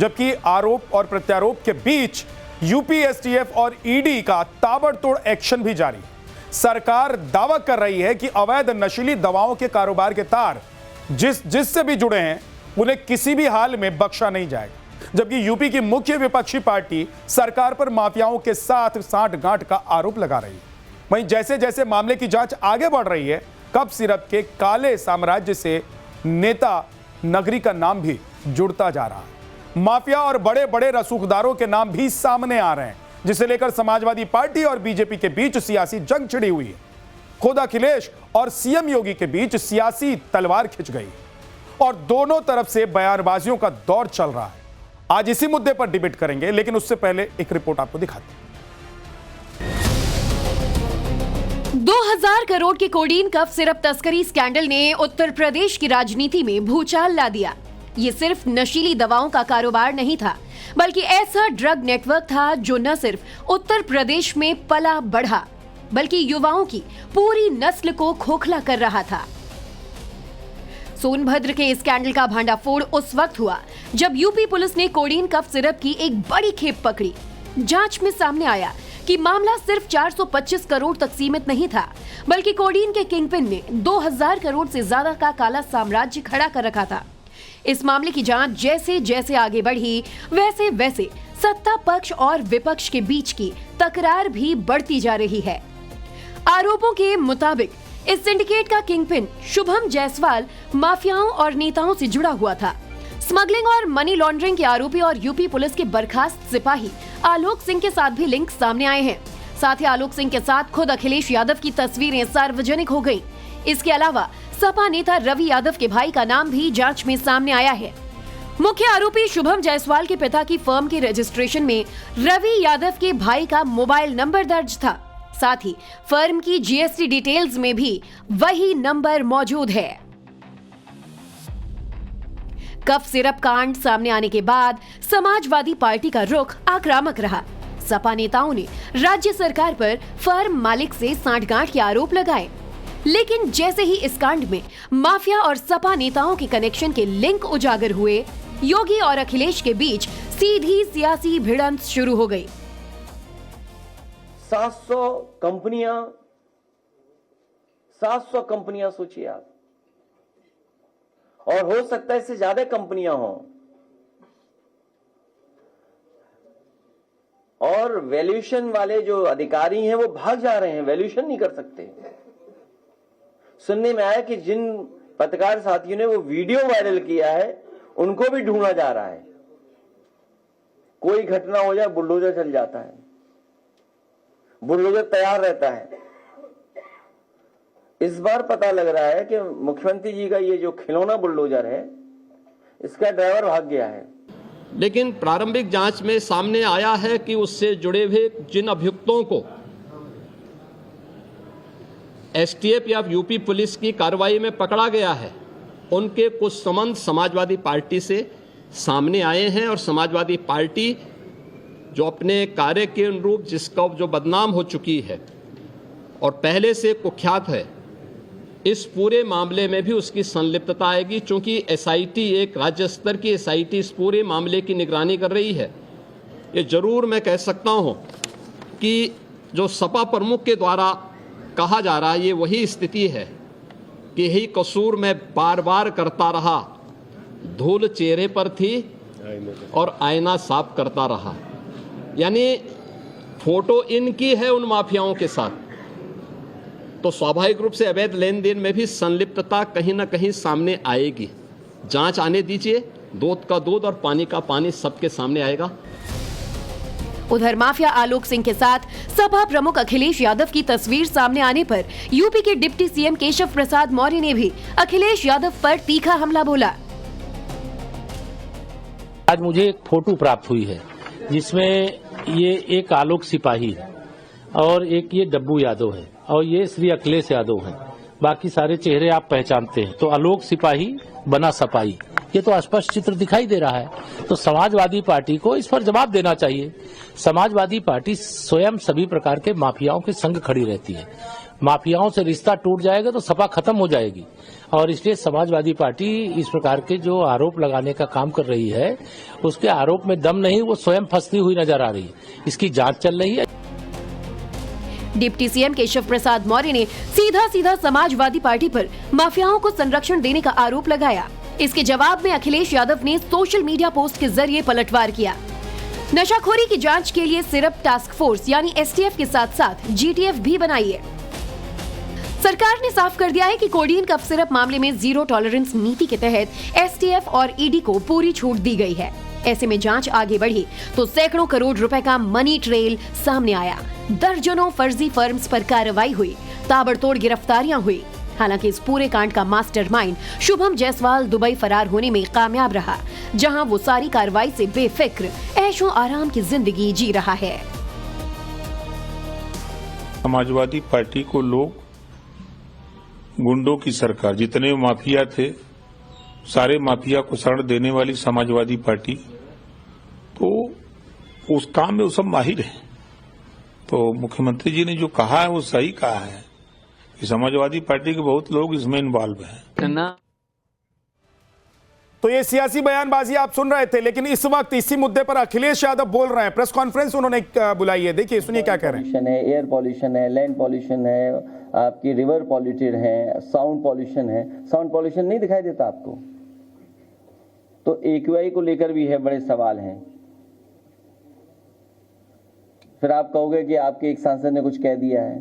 जबकि आरोप और प्रत्यारोप के बीच यूपी एसटीएफ और ईडी का ताबड़तोड़ एक्शन भी जारी। सरकार दावा कर रही है कि अवैध नशीली दवाओं के कारोबार के तार जिससे भी जुड़े हैं उन्हें किसी भी हाल में बख्शा नहीं जाएगा, जबकि यूपी की मुख्य विपक्षी पार्टी सरकार पर माफियाओं के साथ सांठ-गांठ का आरोप लगा रही है। वहीं जैसे जैसे मामले की जांच आगे बढ़ रही है, कफ सिरप के काले साम्राज्य से नेता नगरी का नाम भी जुड़ता जा रहा है। माफिया और बड़े बड़े रसूखदारों के नाम भी सामने आ रहे हैं, जिसे लेकर समाजवादी पार्टी और बीजेपी के बीच सियासी जंग छिड़ी हुई है। खुद अखिलेश और सीएम योगी के बीच सियासी तलवार खिंच गई और दोनों तरफ से बयानबाजियों का दौर चल रहा है। आज इसी मुद्दे पर डिबेट करेंगे, लेकिन उससे पहले एक रिपोर्ट आपको दिखाते हैं। 2000 करोड़ के कोडीन कफ सिरप तस्करी स्कैंडल ने उत्तर प्रदेश की राजनीति में भूचाल ला दिया। ये सिर्फ नशीली दवाओं का कारोबार नहीं था, बल्कि ऐसा ड्रग नेटवर्क था जो न सिर्फ उत्तर प्रदेश में पला बढ़ा, बल्कि युवाओं की पूरी नस्ल को खोखला कर रहा था। सोनभद्र के स्कैंडल का भांडाफोड़ उस वक्त हुआ जब यूपी पुलिस ने कोडीन कफ सिरप की एक बड़ी खेप पकड़ी। जांच में सामने आया कि मामला सिर्फ 425 करोड़ तक सीमित नहीं था, बल्कि कोडीन के किंगपिन ने 2000 करोड़ से ज्यादा का काला साम्राज्य खड़ा कर रखा था। इस मामले की जांच जैसे जैसे आगे बढ़ी, वैसे वैसे सत्ता पक्ष और विपक्ष के बीच की तकरार भी बढ़ती जा रही है। आरोपों के मुताबिक इस सिंडिकेट का किंगपिन शुभम जायसवाल माफियाओं और नेताओं से जुड़ा हुआ था। स्मगलिंग और मनी लॉन्ड्रिंग के आरोपी और यूपी पुलिस के बर्खास्त सिपाही आलोक सिंह के साथ भी लिंक सामने आए हैं। साथ ही आलोक सिंह के साथ खुद अखिलेश यादव की तस्वीरें सार्वजनिक हो गईं। इसके अलावा सपा नेता रवि यादव के भाई का नाम भी जांच में सामने आया है। मुख्य आरोपी शुभम जायसवाल के पिता की फर्म के रजिस्ट्रेशन में रवि यादव के भाई का मोबाइल नंबर दर्ज था। साथ ही फर्म की जीएसटी डिटेल्स में भी वही नंबर मौजूद है। कफ सिरप कांड सामने आने के बाद समाजवादी पार्टी का रुख आक्रामक रहा। सपा नेताओं ने राज्य सरकार पर फर्म मालिक से सांठगांठ के आरोप लगाए, लेकिन जैसे ही इस कांड में माफिया और सपा नेताओं के कनेक्शन के लिंक उजागर हुए, योगी और अखिलेश के बीच सीधी सियासी भिड़ंत शुरू हो गई। 700 कंपनियां सोचिए आप, और हो सकता है इससे ज्यादा कंपनियां हों, और वैल्यूएशन वाले जो अधिकारी हैं वो भाग जा रहे हैं, वैल्यूएशन नहीं कर सकते। सुनने में आया कि जिन पत्रकार साथियों ने वो वीडियो वायरल किया है उनको भी ढूंढा जा रहा है। कोई घटना हो जाए बुलडोजर चल जाता है, बुलडोजर तैयार रहता है। इस बार पता लग रहा है कि मुख्यमंत्री जी का ये जो खिलौना बुलडोजर है, इसका ड्राइवर भाग गया है। लेकिन प्रारंभिक जांच में सामने आया है कि उससे जुड़े हुए जिन अभियुक्तों को एसटीएफ या यूपी पुलिस की कार्रवाई में पकड़ा गया है, उनके कुछ संबंध समाजवादी पार्टी से सामने आए हैं, और समाजवादी पार्टी जो अपने कार्य के अनुरूप जिसका जो बदनाम हो चुकी है और पहले से कुख्यात है, इस पूरे मामले में भी उसकी संलिप्तता आएगी। चूंकि एसआईटी, एक राज्य स्तर की एसआईटी इस पूरे मामले की निगरानी कर रही है। ये जरूर मैं कह सकता हूं कि जो सपा प्रमुख के द्वारा कहा जा रहा है, ये वही स्थिति है कि यही कसूर मैं बार बार करता रहा, धूल चेहरे पर थी और आईना साफ करता रहा। यानी फोटो इनकी है उन माफियाओं के साथ, तो स्वाभाविक रूप से अवैध लेन देन में भी संलिप्तता कहीं ना कहीं सामने आएगी। जांच आने दीजिए, दूध का दूध और पानी का पानी सबके सामने आएगा। उधर माफिया आलोक सिंह के साथ सपा प्रमुख अखिलेश यादव की तस्वीर सामने आने पर यूपी के डिप्टी सीएम केशव प्रसाद मौर्य ने भी अखिलेश यादव पर तीखा हमला बोला। आज मुझे एक फोटो प्राप्त हुई है जिसमें ये एक आलोक सिपाही है और एक ये डब्बू यादव है और ये श्री अखिलेश यादव है। बाकी सारे चेहरे आप पहचानते हैं। तो आलोक सिपाही बना सपाही, ये तो स्पष्ट चित्र दिखाई दे रहा है। तो समाजवादी पार्टी को इस पर जवाब देना चाहिए। समाजवादी पार्टी स्वयं सभी प्रकार के माफियाओं के संग खड़ी रहती है। माफियाओं से रिश्ता टूट जाएगा तो सपा खत्म हो जाएगी। और इसलिए समाजवादी पार्टी इस प्रकार के जो आरोप लगाने का काम कर रही है, उसके आरोप में दम नहीं, वो स्वयं फंसती हुई नजर आ रही है। इसकी जांच चल रही है। डिप्टी सीएम केशव प्रसाद मौर्य ने सीधा सीधा समाजवादी पार्टी पर माफियाओं को संरक्षण देने का आरोप लगाया। इसके जवाब में अखिलेश यादव ने सोशल मीडिया पोस्ट के जरिए पलटवार किया। नशाखोरी की जांच के लिए सिर्फ टास्क फोर्स यानी एसटीएफ के साथ साथ जीटीएफ भी बनाई है। सरकार ने साफ कर दिया है कि कोडीन कफ सिरप मामले में जीरो टॉलरेंस नीति के तहत एसटीएफ और ईडी को पूरी छूट दी गई है। ऐसे में जांच आगे बढ़ी तो सैकड़ों करोड़ रुपए का मनी ट्रेल सामने आया। दर्जनों फर्जी फर्म्स पर कार्रवाई हुई, ताबड़तोड़ गिरफ्तारियां हुई। हालांकि इस पूरे कांड का मास्टरमाइंड शुभम जायसवाल दुबई फरार होने में कामयाब रहा, जहां वो सारी कार्रवाई से बेफिक्र ऐशो आराम की जिंदगी जी रहा है। समाजवादी पार्टी को लोग गुंडों की सरकार, जितने माफिया थे सारे माफिया को शरण देने वाली समाजवादी पार्टी, तो उस काम में वो सब माहिर है। तो मुख्यमंत्री जी ने जो कहा है वो सही कहा है कि समाजवादी पार्टी के बहुत लोग इसमें इन्वॉल्व हैं। तो ये सियासी बयानबाजी आप सुन रहे थे, लेकिन इस वक्त इसी मुद्दे पर अखिलेश यादव बोल रहे हैं। प्रेस कॉन्फ्रेंस उन्होंने बुलाई है, देखिए सुनिए क्या कह रहे हैं। एयर पॉल्यूशन है, लैंड पॉल्यूशन है, आपकी रिवर पॉल्यूटेड है, साउंड पॉल्यूशन है। साउंड पॉल्यूशन नहीं दिखाई देता आपको? तो एक्यूआई को लेकर भी है, बड़े सवाल हैं। फिर आप कहोगे कि आपके एक सांसद ने कुछ कह दिया है,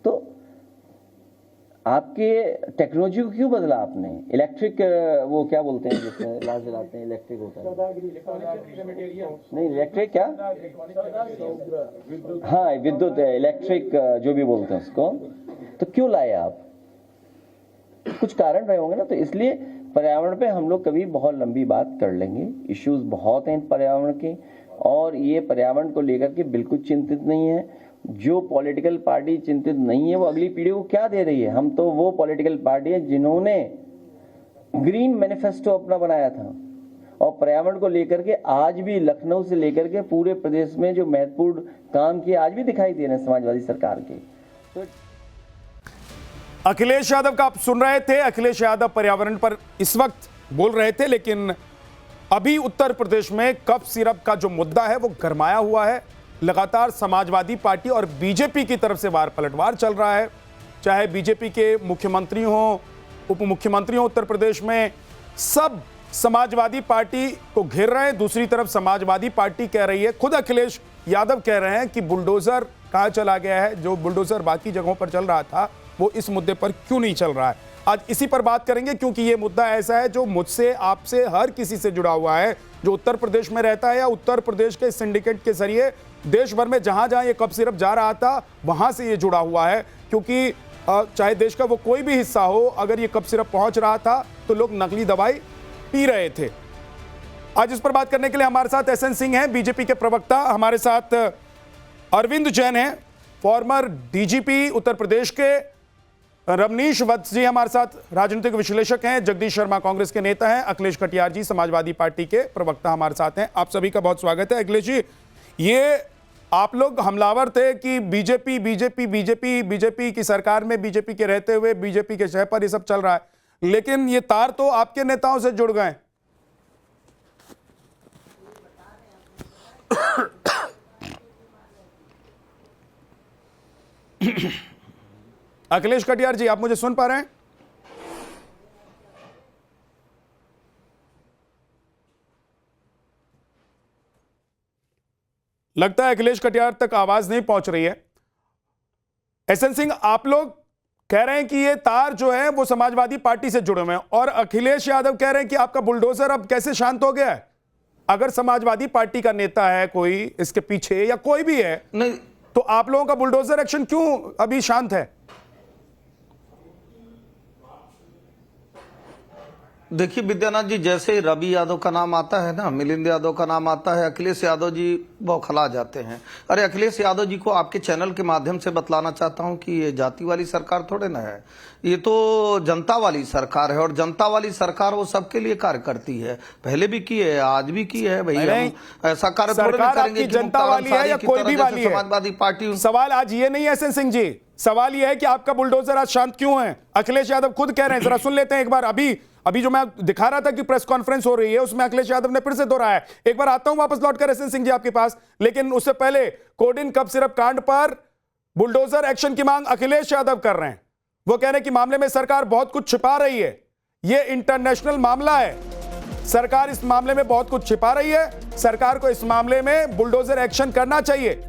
तो आपके टेक्नोलॉजी को क्यों बदला आपने? इलेक्ट्रिक वो क्या बोलते हैं जिसमें लाइट जलाते हैं, इलेक्ट्रिक होता है नहीं, इलेक्ट्रिक क्या, हाँ विद्युत, इलेक्ट्रिक जो भी बोलते हैं उसको। तो क्यों लाए आप? कुछ कारण रहे होंगे ना। तो इसलिए पर्यावरण पे हम लोग कभी बहुत लंबी बात कर लेंगे। इश्यूज बहुत हैं पर्यावरण के, और ये पर्यावरण को लेकर के बिल्कुल चिंतित नहीं है। जो पॉलिटिकल पार्टी चिंतित नहीं है वो अगली पीढ़ी को क्या दे रही है? हम तो वो पॉलिटिकल पार्टी है जिन्होंने ग्रीन मैनिफेस्टो अपना बनाया था, और पर्यावरण को लेकर के आज भी लखनऊ से लेकर के पूरे प्रदेश में जो महत्वपूर्ण काम किए आज भी दिखाई दे रहे हैं समाजवादी सरकार के। तो अखिलेश यादव का आप सुन रहे थे। अखिलेश यादव पर्यावरण पर इस वक्त बोल रहे थे, लेकिन अभी उत्तर प्रदेश में कफ सिरप का जो मुद्दा है वो गरमाया हुआ है। लगातार समाजवादी पार्टी और बीजेपी की तरफ से वार पलटवार चल रहा है। चाहे बीजेपी के मुख्यमंत्री हों, उप मुख्यमंत्री हों उत्तर प्रदेश में, सब समाजवादी पार्टी को घेर रहे हैं। दूसरी तरफ समाजवादी पार्टी कह रही है, खुद अखिलेश यादव कह रहे हैं कि बुलडोजर कहाँ चला गया है? जो बुलडोजर बाकी जगहों पर चल रहा था वो इस मुद्दे पर क्यों नहीं चल रहा है? आज इसी पर बात करेंगे, क्योंकि ये मुद्दा ऐसा है जो मुझसे, आपसे, हर किसी से जुड़ा हुआ है जो उत्तर प्रदेश में रहता है या उत्तर प्रदेश के सिंडिकेट के जरिए देश भर में जहां जहां ये कफ सिरप जा रहा था वहां से ये जुड़ा हुआ है। क्योंकि चाहे देश का वो कोई भी हिस्सा हो, अगर ये कफ सिरप पहुंच रहा था तो लोग नकली दवाई पी रहे थे। आज इस पर बात करने के लिए हमारे साथ एसएन सिंह हैं, बीजेपी के प्रवक्ता। हमारे साथ अरविंद जैन हैं, फॉर्मर डीजीपी उत्तर प्रदेश के। रमनीश वत्स जी हमारे साथ राजनीतिक विश्लेषक हैं। जगदीश शर्मा कांग्रेस के नेता हैं। अखिलेश कटियार जी समाजवादी पार्टी के प्रवक्ता हमारे साथ हैं। आप सभी का बहुत स्वागत है। अखिलेश जी, ये आप लोग हमलावर थे कि बीजेपी की सरकार में बीजेपी के रहते हुए बीजेपी के शह पर ये सब चल रहा है, लेकिन ये तार तो आपके नेताओं से जुड़ गए। अखिलेश कटियार जी, आप मुझे सुन पा रहे हैं? लगता है अखिलेश कटियार तक आवाज नहीं पहुंच रही है। एसएन सिंह, आप लोग कह रहे हैं कि ये तार जो है वो समाजवादी पार्टी से जुड़े हुए हैं, और अखिलेश यादव कह रहे हैं कि आपका बुलडोजर अब कैसे शांत हो गया है? अगर समाजवादी पार्टी का नेता है कोई इसके पीछे या कोई भी है, नहीं, तो आप लोगों का बुलडोजर एक्शन क्यों अभी शांत है? देखिए विद्यानाथ जी, जैसे ही रवि यादव का नाम आता है ना, मिलिंद यादव का नाम आता है, अखिलेश यादव जी बौखला जाते हैं। अरे अखिलेश यादव जी को आपके चैनल के माध्यम से बतलाना चाहता हूं कि ये जाति वाली सरकार थोड़े ना है, ये तो जनता वाली सरकार है, और जनता वाली सरकार वो सबके लिए कार्य करती है। पहले भी की है, आज भी की है। भैया ऐसा कार्य थोड़े ना करेंगे कि जनता वाली है या कोई भी वाली है, समाजवादी पार्टी। सवाल आज ये नहीं है एसएन सिंह जी, सवाल यह है कि आपका बुलडोजर आज शांत क्यों है? अखिलेश यादव खुद कह रहे हैं, जरा सुन लेते हैं एक बार। अभी जो मैं दिखा रहा था कि प्रेस कॉन्फ्रेंस हो रही है, उसमें अखिलेश यादव ने फिर से दोहराया है। एक बार आता हूं वापस लौटकर एसएन सिंह जी आपके पास, लेकिन उससे पहले कोडिन कफ सिरप कांड पर बुलडोजर एक्शन की मांग अखिलेश यादव कर रहे हैं। वो कह रहे हैं कि मामले में सरकार बहुत कुछ छिपा रही है, यह इंटरनेशनल मामला है, सरकार इस मामले में बहुत कुछ छिपा रही है, सरकार को इस मामले में बुलडोजर एक्शन करना चाहिए।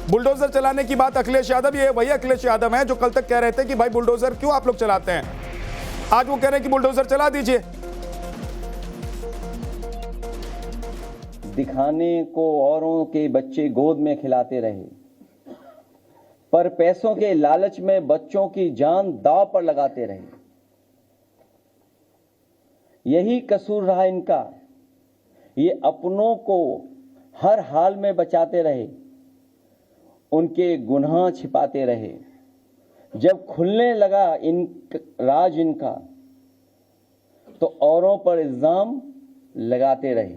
बुलडोजर चलाने की बात अखिलेश यादव, ये वही अखिलेश यादव हैं जो कल तक कह रहे थे कि भाई बुलडोजर क्यों आप लोग चलाते हैं। आज वो कह रहे हैं कि बुलडोजर चला दीजिए। दिखाने को औरों के बच्चे गोद में खिलाते रहे, पर पैसों के लालच में बच्चों की जान दांव पर लगाते रहे। यही कसूर रहा इनका। ये अपनों को हर हाल में बचाते रहे, उनके गुनाह छिपाते रहे। जब खुलने लगा राज इनका, तो औरों पर इल्जाम लगाते रहे।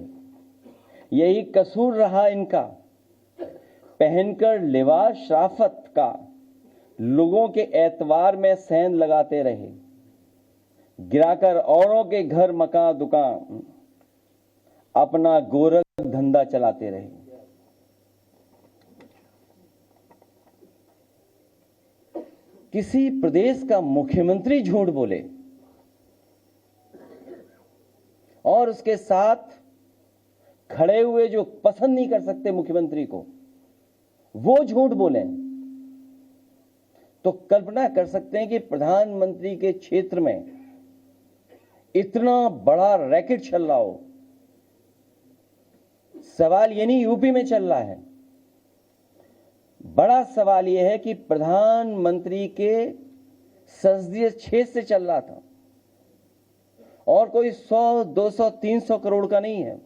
यही कसूर रहा इनका। पहनकर लिबास शराफत का लोगों के एतवार में सेंध लगाते रहे, गिराकर औरों के घर मकान दुकान अपना गोरख धंधा चलाते रहे। किसी प्रदेश का मुख्यमंत्री झूठ बोले और उसके साथ खड़े हुए जो पसंद नहीं कर सकते मुख्यमंत्री को, वो झूठ बोले, तो कल्पना कर सकते हैं कि प्रधानमंत्री के क्षेत्र में इतना बड़ा रैकेट चल रहा हो। सवाल ये नहीं यूपी में चल रहा है, बड़ा सवाल यह है कि प्रधानमंत्री के संसदीय क्षेत्र से चल रहा था, और कोई 100, 200, 300 करोड़ का नहीं है।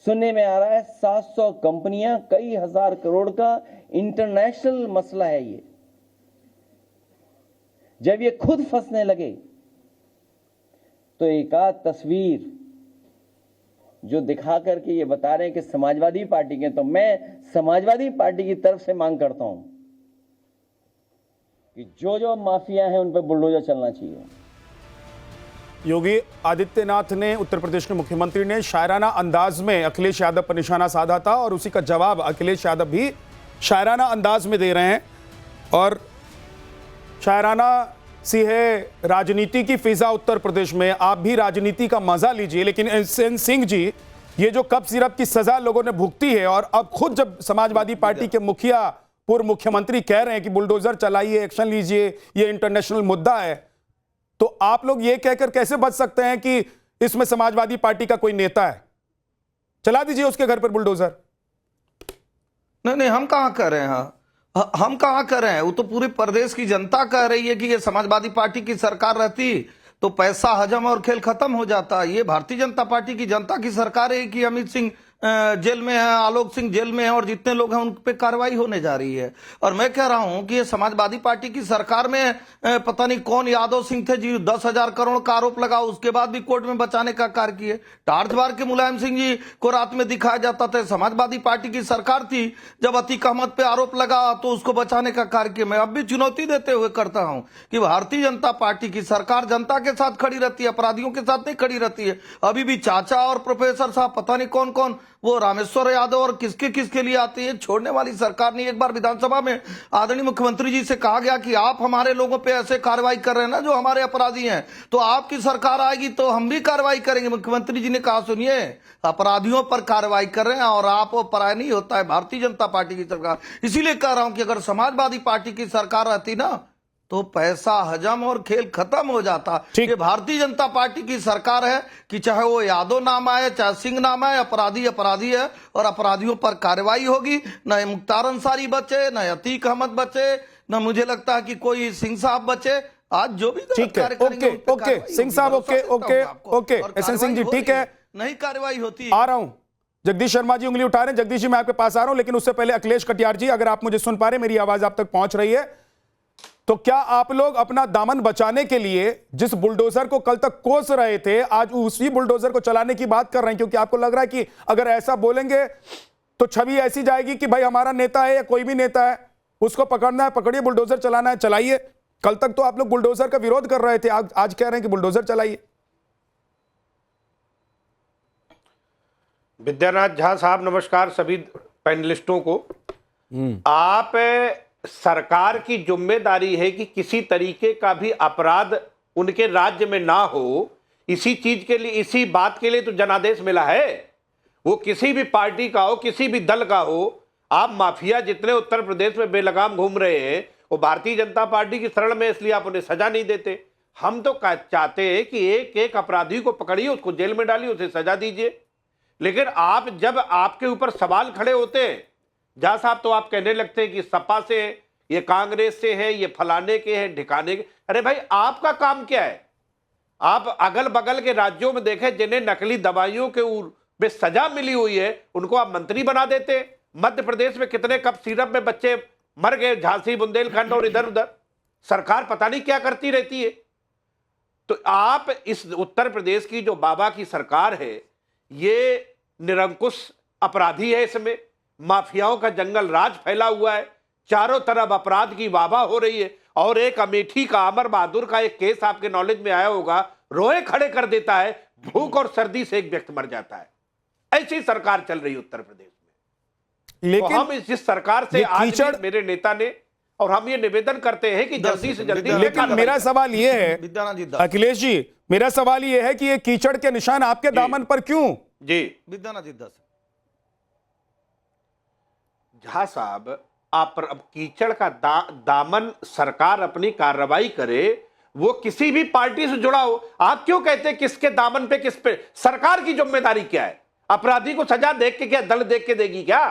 सुनने में आ रहा है 700 कंपनियां, कई हजार करोड़ का इंटरनेशनल मसला है ये। जब ये खुद फंसने लगे तो एक आध तस्वीर जो दिखा करके ये बता रहे हैं कि समाजवादी पार्टी के, तो मैं समाजवादी पार्टी की तरफ से मांग करता हूं कि जो जो माफिया हैं उन पर बुलडोजर चलना चाहिए। योगी आदित्यनाथ ने, उत्तर प्रदेश के मुख्यमंत्री ने शायराना अंदाज में अखिलेश यादव पर निशाना साधा था, और उसी का जवाब अखिलेश यादव भी शायराना अंदाज में दे रहे हैं। और शायराना सी है राजनीति की फिजा उत्तर प्रदेश में, आप भी राजनीति का मजा लीजिए। लेकिन एसएन सिंह जी, ये जो कफ सिरप की सजा लोगों ने भुगती है, और अब खुद जब समाजवादी पार्टी के मुखिया, पूर्व मुख्यमंत्री कह रहे हैं कि बुलडोजर चलाइए, एक्शन लीजिए, ये इंटरनेशनल मुद्दा है, तो आप लोग ये कहकर कैसे बच सकते हैं कि इसमें समाजवादी पार्टी का कोई नेता है? चला दीजिए उसके घर पर बुलडोजर। नहीं, हम कहां कर रहे हैं, हम कहां कर रहे हैं? वो तो पूरे प्रदेश की जनता कह रही है कि ये समाजवादी पार्टी की सरकार रहती तो पैसा हजम और खेल खत्म हो जाता। ये भारतीय जनता पार्टी की जनता की सरकार है कि अमित सिंह जेल में है, आलोक सिंह जेल में है, और जितने लोग हैं उन पे कार्रवाई होने जा रही है। और मैं कह रहा हूं कि ये समाजवादी पार्टी की सरकार में पता नहीं कौन यादव सिंह थे जी 10,000 करोड़ का आरोप लगा, उसके बाद भी कोर्ट में बचाने का कार्य किए। टार्च बार के मुलायम सिंह जी को रात में दिखाया जाता था। समाजवादी पार्टी की सरकार थी, जब अतीक अहमद पे आरोप लगा तो उसको बचाने का कार्य किया। मैं अब भी चुनौती देते हुए करता हूं कि भारतीय जनता पार्टी की सरकार जनता के साथ खड़ी रहती है, अपराधियों के साथ नहीं खड़ी रहती है। अभी भी चाचा और प्रोफेसर साहब पता नहीं कौन कौन वो रामेश्वर यादव और किसके किसके लिए आते हैं, छोड़ने वाली सरकार नहीं। एक बार विधानसभा में आदरणीय मुख्यमंत्री जी से कहा गया कि आप हमारे लोगों पे ऐसे कार्रवाई कर रहे हैं ना जो हमारे अपराधी हैं, तो आपकी सरकार आएगी तो हम भी कार्रवाई करेंगे। मुख्यमंत्री जी ने कहा सुनिए, अपराधियों पर कार्रवाई कर रहे हैं और आप पराय नहीं होता है भारतीय जनता पार्टी की सरकार। इसीलिए कह रहा हूं कि अगर समाजवादी पार्टी की सरकार रहती ना तो पैसा हजम और खेल खत्म हो जाता। ये भारतीय जनता पार्टी की सरकार है कि चाहे वो यादव नाम आए चाहे सिंह नाम आए, अपराधी अपराधी है और अपराधियों पर कार्रवाई होगी। न मुख्तार अंसारी बचे, न अतीक अहमद बचे, न मुझे लगता है कि कोई सिंह साहब बचे। आज जो भी ठीक है, ओके सिंह साहब, ओके एसएन सिंह जी, ठीक है, नहीं कार्रवाई होती। आ रहा हूं, जगदीश शर्मा जी उंगली उठा रहे हैं। जगदीश जी मैं आपके पास आ रहा हूं, लेकिन उससे पहले अखिलेश कटियार जी, अगर आप मुझे सुन पा रहे, मेरी आवाज आप तक पहुंच रही है, तो क्या आप लोग अपना दामन बचाने के लिए जिस बुलडोजर को कल तक कोस रहे थे, आज उसी बुलडोजर को चलाने की बात कर रहे हैं? क्योंकि आपको लग रहा है कि अगर ऐसा बोलेंगे तो छवि ऐसी जाएगी कि भाई हमारा नेता है या कोई भी नेता है, उसको पकड़ना है पकड़िए, बुलडोजर चलाना है चलाइए। कल तक तो आप लोग बुलडोजर का विरोध कर रहे थे, आज कह रहे हैं कि बुलडोजर चलाइए। विद्यानाथ झा साहब नमस्कार सभी पैनलिस्टों को। आप सरकार की जिम्मेदारी है कि किसी तरीके का भी अपराध उनके राज्य में ना हो, इसी चीज के लिए, इसी बात के लिए तो जनादेश मिला है। वो किसी भी पार्टी का हो, किसी भी दल का हो। आप माफिया जितने उत्तर प्रदेश में बेलगाम घूम रहे हैं वो भारतीय जनता पार्टी की शरण में, इसलिए आप उन्हें सजा नहीं देते। हम तो चाहते हैं कि एक एक अपराधी को पकड़िए, उसको जेल में डालिए, उसे सजा दीजिए। लेकिन आप जब आपके ऊपर सवाल खड़े होते हैं झा साहब, तो आप कहने लगते हैं कि सपा से, ये कांग्रेस से है, ये फलाने के हैं, ढिकाने के। अरे भाई, आपका काम क्या है? आप अगल बगल के राज्यों में देखें जिन्हें नकली दवाइयों के में सजा मिली हुई है, उनको आप मंत्री बना देते। मध्य प्रदेश में कितने कप सिरप में बच्चे मर गए, झांसी, बुंदेलखंड और इधर उधर। सरकार पता नहीं क्या करती रहती है। तो आप इस उत्तर प्रदेश की जो बाबा की सरकार है, ये निरंकुश अपराधी है। इसमें माफियाओं का जंगल राज फैला हुआ है, चारों तरफ अपराध की वाह हो रही है। और एक अमेठी का, अमर बहादुर का एक केस आपके नॉलेज में आया होगा, रोए खड़े कर देता है, भूख और सर्दी से एक व्यक्ति मर जाता है। ऐसी सरकार चल रही है उत्तर प्रदेश में। लेकिन तो हम जिस सरकार से आज मेरे नेता ने, और हम ये निवेदन करते हैं कि जल्दी से जल्दी। लेकिन मेरा सवाल ये है अखिलेश जी, मेरा सवाल ये है कि ये कीचड़ के निशान आपके दामन पर क्यों? जी विद्यानाथ जी झा साहब, आप कीचड़ का दामन सरकार अपनी कार्रवाई करे, वो किसी भी पार्टी से जुड़ा हो। आप क्यों कहते हैं किसके दामन पे, किस पे? सरकार की जिम्मेदारी क्या है? अपराधी को सजा देख के क्या दल देख के देगी क्या?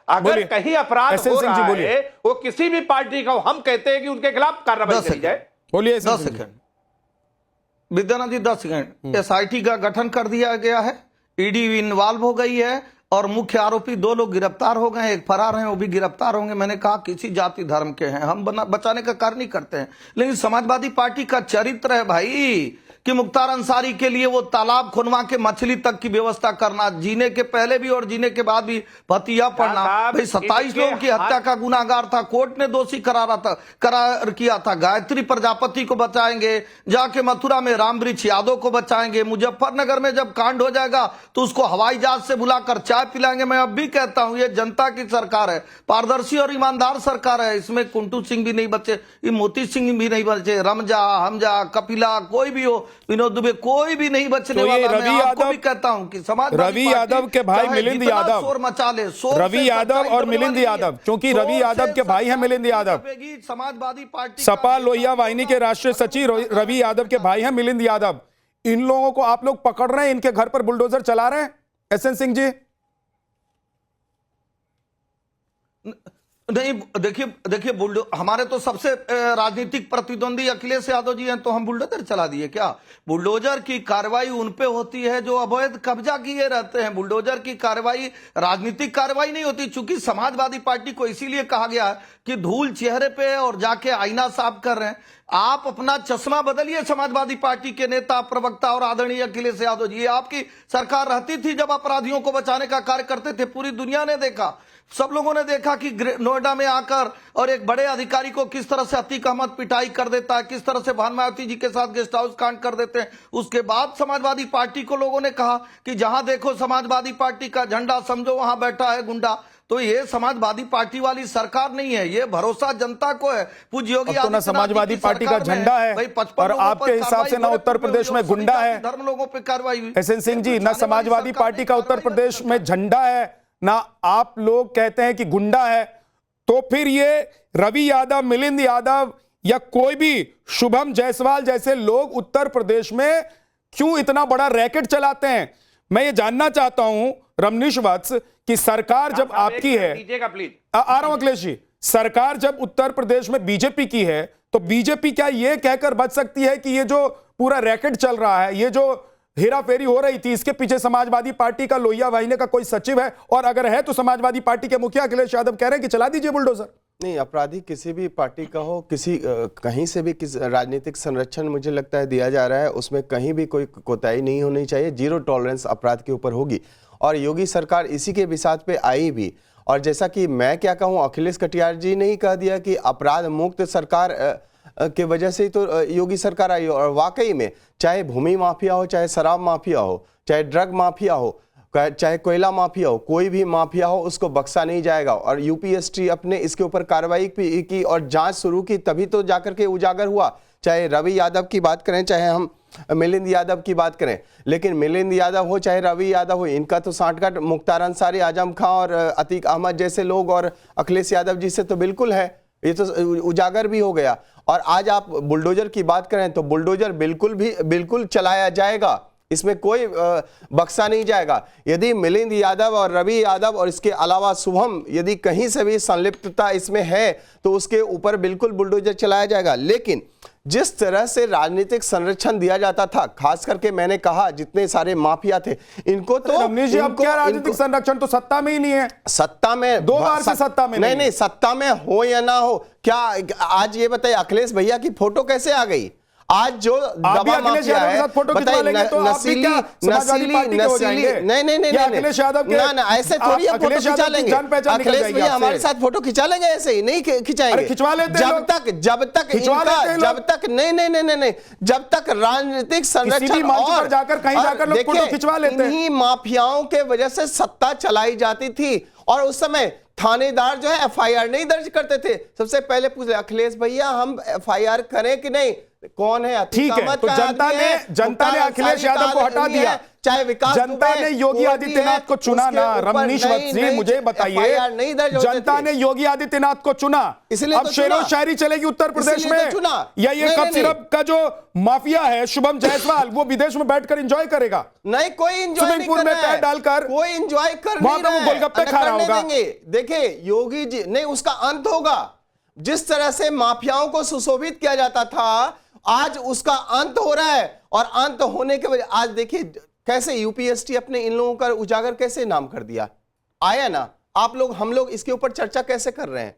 अगर कहीं अपराध हो रहा है, वो किसी भी पार्टी का हो, हम कहते हैं कि उनके खिलाफ कार्रवाई करी जाए। बोलिए 10 सेकंड विद्यानाथ जी, 10 सेकंड। एसआईटी का गठन कर दिया गया है, ईडी इन्वॉल्व हो गई है और मुख्य आरोपी 2 लोग गिरफ्तार हो गए हैं, एक फरार हैं, वो भी गिरफ्तार होंगे। मैंने कहा किसी जाति धर्म के हैं, हम बचाने का कार्य नहीं करते हैं। लेकिन समाजवादी पार्टी का चरित्र है भाई कि मुख्तार अंसारी के लिए वो तालाब खुनवा के मछली तक की व्यवस्था करना, जीने के पहले भी और जीने के बाद भी भतिया पड़ना। भाई 27 लोगों की हत्या का गुनाहगार था, कोर्ट ने दोषी करार किया था। गायत्री प्रजापति को बचाएंगे, जाके मथुरा में रामवृक्ष यादव को बचाएंगे, मुजफ्फरनगर में जब कांड हो जाएगा तो उसको हवाई जहाज से बुलाकर चाय पिलाएंगे। मैं अब भी कहता हूं, ये जनता की सरकार है, पारदर्शी और ईमानदार सरकार है। इसमें कुंटू सिंह भी नहीं बचे, मोती सिंह भी नहीं बचे, रमजा, हमजा, कपिला, कोई भी हो, विनोद दुबे, कोई भी नहीं बचने वाला। मैं आपको भी कहता हूं कि रवि यादव के भाई मिलिंद यादव, शोर मचा ले, रवि यादव और मिलिंद यादव, क्योंकि रवि यादव के भाई हैं मिलिंद यादव, समाजवादी पार्टी सपा लोहिया वाहिनी के राष्ट्रीय सचिव रवि यादव के भाई हैं मिलिंद यादव। इन लोगों को आप लोग पकड़ रहे हैं, इनके घर पर बुलडोजर चला रहे हैं। एसएन सिंह जी नहीं, देखिए हमारे तो सबसे राजनीतिक प्रतिद्वंदी अखिलेश यादव जी हैं, तो हम बुलडोजर चला दिए क्या? बुलडोजर की कार्रवाई उन पे होती है जो अवैध कब्जा किए रहते हैं। बुलडोजर की कार्रवाई राजनीतिक कार्रवाई नहीं होती। चूंकि समाजवादी पार्टी को इसीलिए कहा गया है कि धूल चेहरे पे और जाके आईना साफ कर रहे हैं। आप अपना चश्मा बदलिए, समाजवादी पार्टी के नेता, प्रवक्ता और आदरणीय अखिलेश यादव जी। आपकी सरकार रहती थी जब अपराधियों को बचाने का कार्य करते थे। पूरी दुनिया ने देखा, सब लोगों ने देखा कि नोएडा में आकर और एक बड़े अधिकारी को किस तरह से अतीक अहमद पिटाई कर देता है, किस तरह से भानु मायावती जी के साथ गेस्ट हाउस कांड कर देते हैं। उसके बाद समाजवादी पार्टी को लोगों ने कहा कि जहां देखो समाजवादी पार्टी का झंडा, समझो वहां बैठा है गुंडा। तो ये समाजवादी पार्टी वाली सरकार नहीं है, ये भरोसा जनता को है। पूज्य योगी तो ना समाजवादी पार्टी का झंडा है और आपके हिसाब से ना उत्तर प्रदेश में गुंडा है। धर्म लोगों पर कार्रवाई हुई। एसएन सिंह जी, ना समाजवादी पार्टी का उत्तर प्रदेश में झंडा है, ना आप लोग कहते हैं कि गुंडा है। तो फिर ये रवि यादव, मिलिंद यादव या कोई भी शुभम जायसवाल जैसे लोग उत्तर प्रदेश में क्यों इतना बड़ा रैकेट चलाते हैं? मैं ये जानना चाहता हूं रमनीश वत्स कि सरकार जब आपकी है, आ रहा हूं अखिलेश जी, सरकार जब उत्तर प्रदेश में बीजेपी की है, तो बीजेपी क्या ये कहकर बच सकती है कि ये जो पूरा रैकेट चल रहा है, ये जो हेरा फेरी हो रही थी, इसके पीछे समाजवादी पार्टी का लोहिया वाहिनी का कोई सचिव है? और अगर है तो समाजवादी पार्टी के मुखिया अखिलेश यादव कह रहे हैं कि चला दीजिए बुलडोजर। नहीं, अपराधी किसी भी पार्टी का हो, किसी कहीं से भी किस राजनीतिक संरक्षण मुझे लगता है दिया जा रहा है, उसमें कहीं भी कोई कोताही नहीं होनी चाहिए। जीरो टॉलरेंस अपराध के ऊपर होगी और योगी सरकार इसी के बिसात पे आई भी। और जैसा कि मैं क्या कहूं, अखिलेश कटियार जी ने ही कह दिया कि अपराध मुक्त सरकार के वजह से ही तो योगी सरकार आई। और वाकई में चाहे भूमि माफिया हो, चाहे शराब माफिया हो, चाहे ड्रग माफिया हो, चाहे कोयला माफिया हो, कोई भी माफिया हो उसको बख्शा नहीं जाएगा। और यूपीएससी अपने इसके ऊपर कार्रवाई की और जांच शुरू की, तभी तो जाकर के उजागर हुआ। चाहे रवि यादव की बात करें, चाहे हम मिलिंद यादव की बात करें, लेकिन मिलिंद यादव हो चाहे रवि यादव हो, इनका तो सांठगांठ मुख्तार अंसारी, आजम खां और अतीक अहमद जैसे लोग और अखिलेश यादव जी से तो बिल्कुल है, ये तो उजागर भी हो गया। और आज आप बुलडोजर की बात करें तो बुलडोजर बिल्कुल चलाया जाएगा, इसमें कोई बख्शा नहीं जाएगा। यदि मिलिंद यादव और रवि यादव और इसके अलावा शुभम यदि कहीं से भी संलिप्तता इसमें है तो उसके ऊपर बिल्कुल बुलडोजर चलाया जाएगा। लेकिन जिस तरह से राजनीतिक संरक्षण दिया जाता था, खास करके मैंने कहा जितने सारे माफिया थे इनको तो रमनीश जी, अब क्या राजनीतिक संरक्षण तो सत्ता में ही नहीं है। सत्ता में 2 बार से सत्ता में नहीं, सत्ता में हो या ना हो, क्या आज ये बताइए अखिलेश भैया की फोटो कैसे आ गई? आज जो दबा माफिया है, बताइए नस्ली नहीं अखिलेश यादव ना ऐसे थोड़ी हम फोटो खिंचा लेंगे। अखिलेश भैया हमारे साथ फोटो खिंचा लेंगे, ऐसे ही नहीं खिंचाएंगे। खिंचवा लेते जब तक राजनीतिक संरक्षण और जाकर कहीं जाकर लोग फोटो खिंचवा लेते हैं। इन्हीं माफियाओं के वजह से सत्ता चलाई जाती थी। और उस समय थानेदार जो है एफआईआर नहीं दर्ज करते थे, सबसे पहले पूछे अखिलेश भैया हम एफआईआर करें कि नहीं, कौन है? ठीक है, तो जनता ने अखिलेश यादव को हटा दिया, चाहे विकास जनता ने योगी आदित्यनाथ को चुना ना। रमनीश वत्सी मुझे बताइए, जनता ने योगी आदित्यनाथ को चुना, इसलिए अब शेरो शायरी चलेगी उत्तर प्रदेश में, या ये कप सिरप का जो माफिया है शुभम जायसवाल वो विदेश में बैठकर एंजॉय करेगा? नहीं, कोई एंजॉय नहीं कर रहा है, डालकर कोई एंजॉय कर नहीं रहा है, गोलगप्पे खा रहा होगा। देखिए योगी जी नहीं, उसका अंत होगा। जिस तरह से माफियाओं को सुशोभित किया जाता था, आज उसका अंत हो रहा है। और अंत होने के वजह आज देखिए कैसे यूपीएससी अपने इन लोगों का उजागर कैसे नाम कर दिया, आया ना आप लोग, हम लोग इसके ऊपर चर्चा कैसे कर रहे हैं।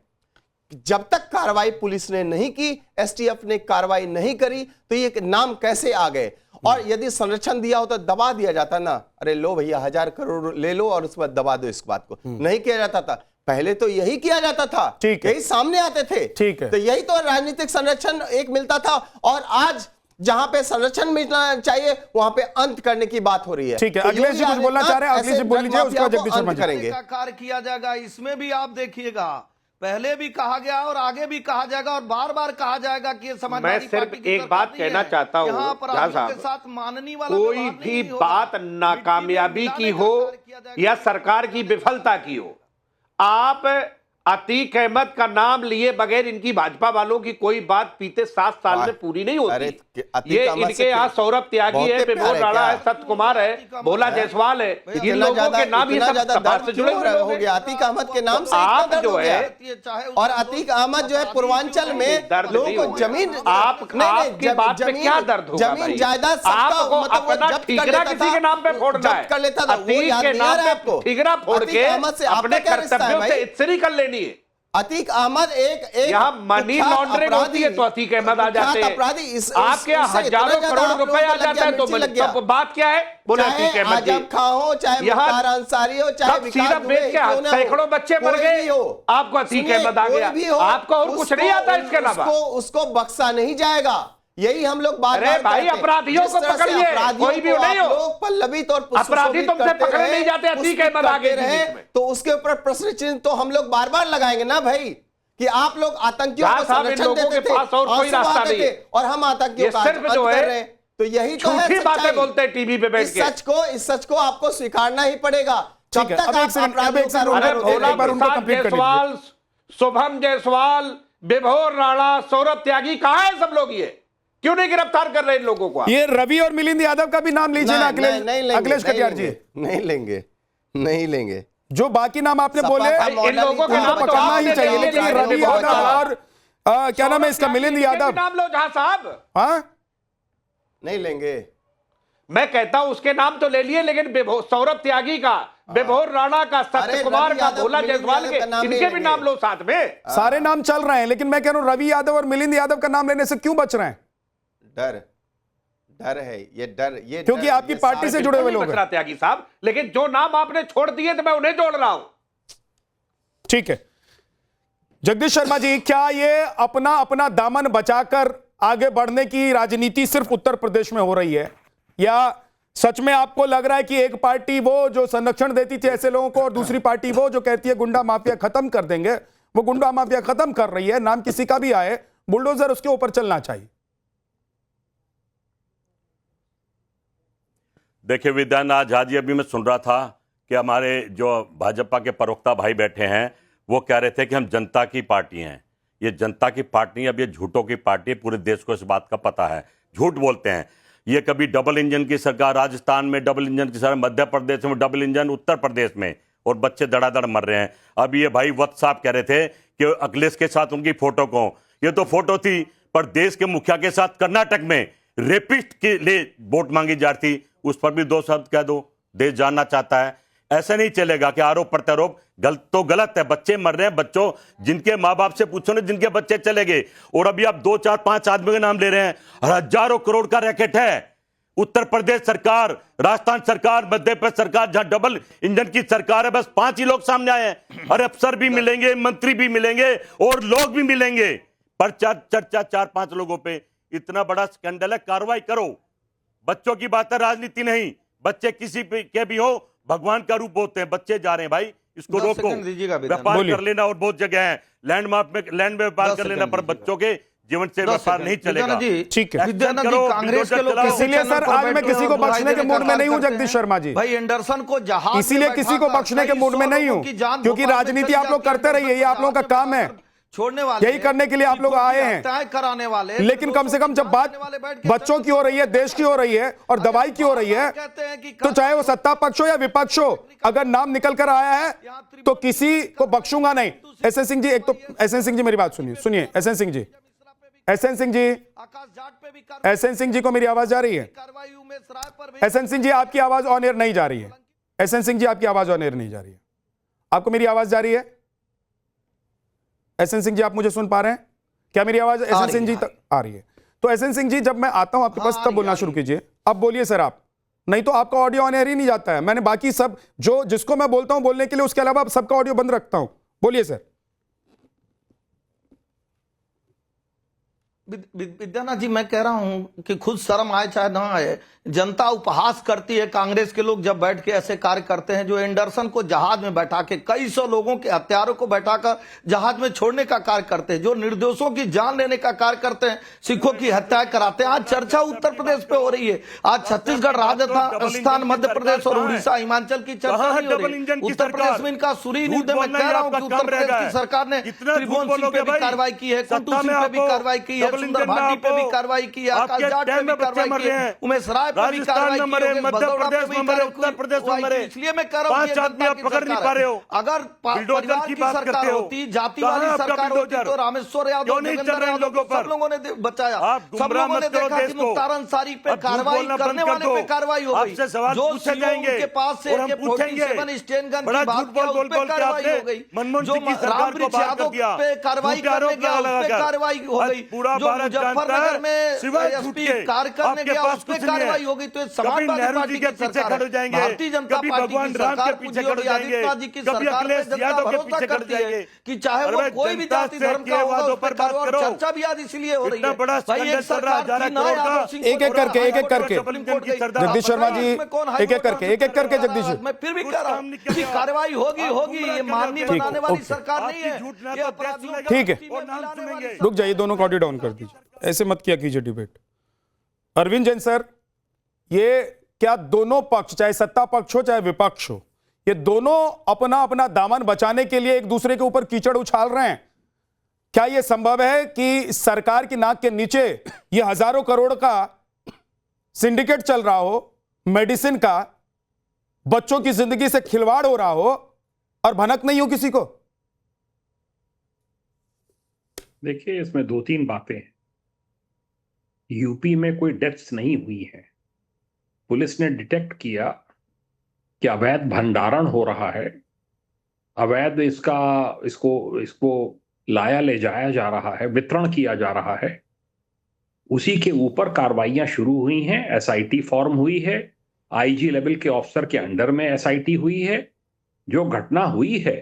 जब तक कार्रवाई पुलिस ने नहीं की, एसटीएफ ने कार्रवाई नहीं करी, तो ये नाम कैसे आ गए। और यदि संरक्षण दिया होता तो दबा दिया जाता ना, अरे लो भैया 1000 करोड़ ले लो और उस पर दबा दो, इस बात को नहीं किया जाता था। पहले तो यही किया जाता था, यही सामने आते थे, ठीक है, तो यही तो राजनीतिक संरक्षण एक मिलता था। और आज जहां पे संरक्षण मिलना चाहिए वहां पे अंत करने की बात हो रही है। ठीक है, अखिलेश जी कुछ बोलना चाह रहे हैं, अखिलेश जी बोल लीजिए, उसका जगदीश शर्मा करेंगे। कार्य किया जाएगा, इसमें भी आप देखिएगा पहले भी कहा गया और आगे भी कहा जाएगा और बार बार कहा जाएगा कि मैं सिर्फ एक बात कहना चाहता हूं, के साथ मानने वाला कोई भी बात नाकामयाबी की हो या सरकार की विफलता की हो, आप अतीक अहमद का नाम लिए बगैर इनकी भाजपा वालों की कोई बात बीते 7 साल में पूरी नहीं होती। ये इनके यहाँ सौरभ त्यागी है, विभोर राणा है, सत्य कुमार है, भोला जायसवाल है, इन लोगों के नाम ही सब सपा से जुड़े हुए हो गए। अतीक अहमद के नाम से आप जो है, और अतीक अहमद जो है पूर्वांचल में लोगों को जमीन, आपकी बात पे क्या दर्द होगा? जमीन जायदाद आपको अपना ठीकरा किसी के नाम पे फोड़ना है, कर लेता था, अतीक के नाम पे ठीकरा फोड़ के अपने कर्तव्यों से इत्सरी कर लेनी है। अतीक अहमद एक यहाँ मनी लॉन्ड्रिंग होती है तो अतीक अहमद आ जाते हैं, आपके हजारों करोड़ रुपए आ जाता है तो बात क्या है? बोले अतीक अहमद जी, आजम खां हो चाहे मुख्तार अंसारी हो चाहे विकास दुबे के सैकड़ों बच्चे मर गए, आपको अतीक अहमद आ गया, आपको और कुछ नहीं आता इसके अलावा, उसको बख्शा नहीं जाएगा। यही हम लोग बात, अरे भाई अपराधियों को पकड़िए, कोई भी नहीं हो, पल्लवित और अपराधी तुमसे पकड़े नहीं जाते, अतीक अहमद आगे रहे तो उसके ऊपर प्रश्न चिन्ह तो हम लोग बार बार लगाएंगे ना भाई, कि आप लोग आतंकियों को संरक्षण देते थे और कोई रास्ता नहीं और हम आतंकियों का सिर्फ जो है तो यही तो है, बातें बोलते हैं टीवी पे बैठ के। इस सच को आपको स्वीकारना ही पड़ेगा। जब तक शुभम जायसवाल, विभोर राणा, सौरभ त्यागी कहाँ है सब लोग? ये क्यों नहीं गिरफ्तार कर रहे इन लोगों को? ये रवि और मिलिंद यादव का भी नाम लीजिए ना अखिलेश कटियार जी। नहीं लेंगे जो बाकी नाम आपने बोले इन लोगों का नाम पकड़ना ही चाहिए, लेकिन रवि और क्या नाम है इसका, मिलिंद यादव नाम लो जहां साहब। हाँ नहीं लेंगे, मैं कहता हूं उसके नाम तो ले लिए, लेकिन सौरभ त्यागी का, विभोर राणा का, सत्य कुमार का, भोला जायसवाल के, इनके भी नाम लो साथ में। सारे नाम चल रहे हैं, लेकिन मैं कह रहा हूं रवि यादव और मिलिंद यादव का नाम लेने से क्यों बच रहे हैं? डर है, ये क्योंकि आपकी पार्टी से जुड़े हुए लोग हैं त्यागी साहब, लेकिन जो नाम आपने छोड़ दिए तो मैं उन्हें जोड़ रहा हूं। ठीक है जगदीश शर्मा जी, क्या ये अपना अपना दामन बचाकर आगे बढ़ने की राजनीति सिर्फ उत्तर प्रदेश में हो रही है, या सच में आपको लग रहा है कि एक पार्टी वो जो संरक्षण देती थी ऐसे लोगों को और दूसरी पार्टी वो जो कहती है गुंडा माफिया खत्म कर देंगे, वो गुंडा माफिया खत्म कर रही है, नाम किसी का भी आए बुलडोजर उसके ऊपर चलना चाहिए? देखिए विद्यानाथ झा जी, अभी मैं सुन रहा था कि हमारे जो भाजपा के प्रवक्ता भाई बैठे हैं वो कह रहे थे कि हम जनता की पार्टी हैं। ये जनता की पार्टी, अब ये झूठों की पार्टी है, पूरे देश को इस बात का पता है, झूठ बोलते हैं। ये कभी डबल इंजन की सरकार राजस्थान में, डबल इंजन की सरकार मध्य प्रदेश में, डबल इंजन उत्तर प्रदेश में, और बच्चे धड़ाधड़ मर रहे हैं। अब ये भाई वत्स साहब कह रहे थे कि अखिलेश के साथ उनकी फोटो को, ये तो फोटो थी, पर देश के मुखिया के साथ कर्नाटक में रेपिस्ट के लिए वोट मांगी जा रही थी, उस पर भी 2 शब्द कह दो, देश जानना चाहता है। ऐसा नहीं चलेगा कि आरोप प्रत्यारोप गलत तो गलत है। बच्चे मर रहे हैं, बच्चों जिनके माँ बाप से पूछो ना, जिनके बच्चे चले गए, और अभी आप 2, 4, 5 आदमी के नाम ले रहे हैं। हजारों करोड़ का रैकेट है। उत्तर प्रदेश सरकार, राजस्थान सरकार, मध्य प्रदेश सरकार, जहां डबल इंजन की सरकार है, बस 5 ही लोग सामने आए हैं। अरे अफसर भी मिलेंगे, मंत्री भी मिलेंगे और लोग भी मिलेंगे, पर चर्चा 4-5 लोगों पे। इतना बड़ा स्कैंडल है, कार्रवाई करो। बच्चों की बात है, राजनीति नहीं। बच्चे किसी के भी हो, भगवान का रूप होते हैं। बच्चे जा रहे हैं भाई, इसको रोको। व्यापार कर लेना, और बहुत जगह है लैंड में व्यापार कर लेना, पर बच्चों के जीवन से व्यापार नहीं चलेगा। ठीक है विद्यानाथ जी, कांग्रेस के लोग इसीलिए सर आज मैं किसी को बख्शने के मूड में नहीं हूं जगदीश शर्मा जी, भाई एंडरसन को जहाज, इसीलिए किसी को बख्शने के मूड में नहीं हूं, क्योंकि राजनीति आप लोग करते रहिए, ये आप लोगों का काम है, छोड़ने वाले, यही करने के लिए आप लोग आए हैं, कराने वाले। लेकिन कम से कम जब बात बच्चों की हो रही है, देश की हो रही है और दवाई की हो रही है, तो चाहे वो सत्ता पक्ष हो या विपक्ष हो, अगर नाम निकल कर आया है तो किसी को बख्शूंगा नहीं। एसएन सिंह जी, एक तो एसएन सिंह जी मेरी बात सुनिए, एसएन सिंह जी, एसएन सिंह जी को मेरी आवाज जा रही है? एसएन सिंह जी आपकी आवाज ऑन एयर नहीं जा रही है। एसएन सिंह जी आपकी आवाज ऑन एयर नहीं जा रही है। आपको मेरी आवाज जा रही है? एसएन सिंह जी आप मुझे सुन पा रहे हैं क्या? मेरी आवाज एसएन सिंह जी तक आ रही है? तो एसएन सिंह जी जब मैं आता हूं आपके पास तब बोलना शुरू कीजिए। अब बोलिए सर आप, नहीं तो आपका ऑडियो ऑन एयर ही नहीं जाता है। मैंने बाकी सब जो जिसको मैं बोलता हूं बोलने के लिए, उसके अलावा सबका ऑडियो बंद रखता हूं। बोलिए सर। विद्यानाथ जी, मैं कह रहा हूं कि खुद शर्म आए चाहे ना आए, जनता उपहास करती है। कांग्रेस के लोग जब बैठ के ऐसे कार्य करते हैं, जो एंडरसन को जहाज में बैठा के, कई सौ लोगों के हत्यारों को बैठाकर जहाज में छोड़ने का कार्य करते हैं, जो निर्दोषों की जान लेने का कार्य करते हैं, सिखों की हत्या कराते हैं। आज चर्चा उत्तर प्रदेश पे हो रही है। आज छत्तीसगढ़, राजस्थान, मध्य प्रदेश और उड़ीसा, हिमाचल की चर्चा नहीं हो रही। उत्तर प्रदेश में इनका सुरीन युद्ध। मैं कह रहा हूं कि उत्तर प्रदेश की सरकार ने त्रिभुवन सिंह पे भी कार्रवाई की है, कुंटू सिंह पे भी कार्रवाई की है, सुंदर भाटी पे भी कार्रवाई की है, आकाश जाट पे भी कार्रवाई की है, उमेश राय पे भी कार्रवाई की है, मध्य प्रदेश में मरे, उत्तर प्रदेश में मरे। इसलिए मैं कह रहा हूं 5 आदमी आप पकड़ नहीं पा रहे हो। अगर परिवार की सरकार होती, जाति वाली सरकार होती, तो रामेश्वर यादव, देवेंद्र यादव, सब लोगों ने बचाया। सब लोगों ने देखा कि मुख्तार अंसारी पे कार्रवाई करने वाले पे कार्रवाई हो गई, जो उनके पास से AK-47 स्टेन गन की बात किया उस पे कार्रवाई हो गई, जो रामवृक्ष यादव पे कार्रवाई करने गया उस पे कार्रवाई हो गई, जो मुजफ्फरनगर में एसपी कार्य करने गया उस पे कार्रवाई हो गई। तो समाजवादी पार्टी की सरकार, भारतीय जनता पार्टी की सरकार, योगी आदित्यनाथ जी की सरकार पे जनता भरोसा करती है कि चाहे वो कोई भी जाति धर्म का होगा उस पर कार्रवाई। और चर्चा भी आज इसलिए हो रही है भाई, एक सरकार थी ना यादव सिंह, एक एक करके जगदीश शर्मा जी, एक एक करके जगदीश, मैं फिर भी कह रहा हूं कि कार्रवाई होगी। ये माननीय बनाने वाली सरकार नहीं है, ये अपराधियों। ठीक है, रुक जाइए, दोनों को ऑडियो डाउन कर दीजिए, ऐसे मत किया कीजिए डिबेट। अरविंद जैन सर, ये क्या दोनों पक्ष, चाहे सत्ता पक्ष हो चाहे विपक्ष हो, ये दोनों अपना अपना दामन बचाने के लिए एक दूसरे के ऊपर कीचड़ उछाल रहे हैं? क्या यह संभव है कि सरकार की नाक के नीचे ये हजारों करोड़ का सिंडिकेट चल रहा हो, मेडिसिन का, बच्चों की जिंदगी से खिलवाड़ हो रहा हो और भनक नहीं हो किसी को? देखिए, इसमें 2-3 बातें हैं। यूपी में कोई डेथ्स नहीं हुई है। पुलिस ने डिटेक्ट किया कि अवैध भंडारण हो रहा है, अवैध इसको लाया ले जाया जा रहा है, वितरण किया जा रहा है। उसी के ऊपर कार्रवाइयां शुरू हुई हैं, एसआईटी फॉर्म हुई है, आईजी लेवल के ऑफिसर के अंडर में एसआईटी हुई है। जो घटना हुई है